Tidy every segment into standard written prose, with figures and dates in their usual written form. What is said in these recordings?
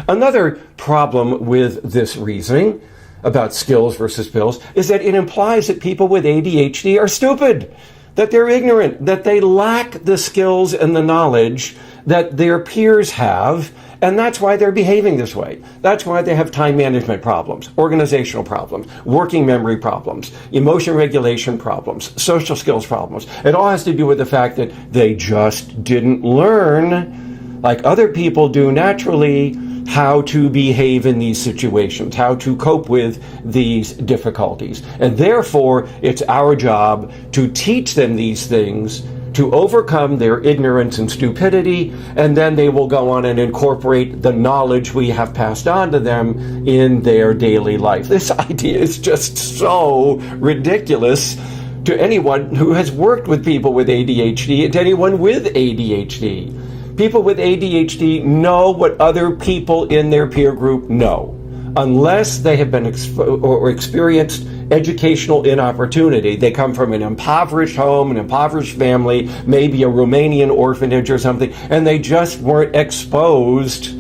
Another problem with this reasoning about skills versus pills is that it implies that people with ADHD are stupid, that they're ignorant, that they lack the skills and the knowledge that their peers have, and that's why they're behaving this way. That's why they have time management problems, organizational problems, working memory problems, emotion regulation problems, social skills problems. It all has to do with the fact that they just didn't learn, like other people do naturally, how to behave in these situations, how to cope with these difficulties. And therefore, it's our job to teach them these things, to overcome their ignorance and stupidity, and then they will go on and incorporate the knowledge we have passed on to them in their daily life. This idea is just so ridiculous to anyone who has worked with people with ADHD and to anyone with ADHD. People with ADHD know what other people in their peer group know, unless they have been or experienced educational inopportunity. They come from an impoverished home, an impoverished family, maybe a Romanian orphanage or something, and they just weren't exposed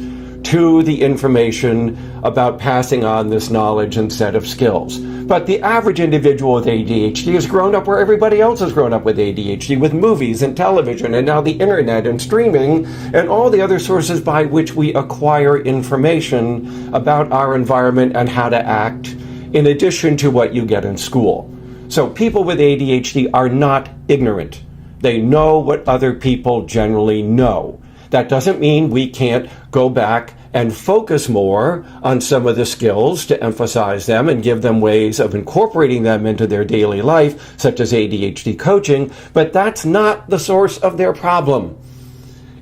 to the information about passing on this knowledge and set of skills. But the average individual with ADHD has grown up where everybody else has grown up with ADHD, with movies and television and now the internet and streaming and all the other sources by which we acquire information about our environment and how to act, in addition to what you get in school. So people with ADHD are not ignorant. They know what other people generally know. That doesn't mean we can't go back and focus more on some of the skills to emphasize them and give them ways of incorporating them into their daily life, such as ADHD coaching, but that's not the source of their problem.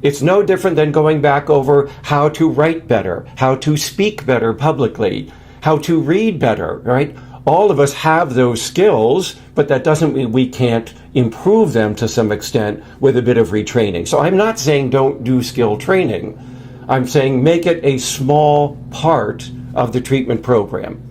It's no different than going back over how to write better, how to speak better publicly, how to read better, right? All of us have those skills, but that doesn't mean we can't improve them to some extent with a bit of retraining. So I'm not saying don't do skill training. I'm saying make it a small part of the treatment program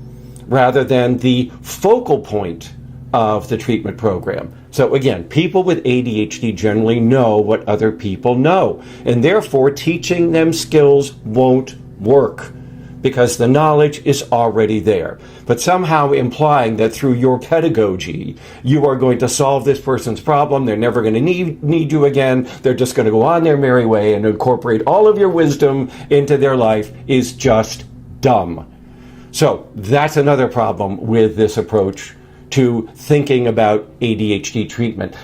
rather than the focal point of the treatment program. So again, people with ADHD generally know what other people know, and therefore teaching them skills won't work, because the knowledge is already there. But somehow implying that through your pedagogy, you are going to solve this person's problem, they're never going to need you again, they're just going to go on their merry way and incorporate all of your wisdom into their life, is just dumb. So that's another problem with this approach to thinking about ADHD treatment.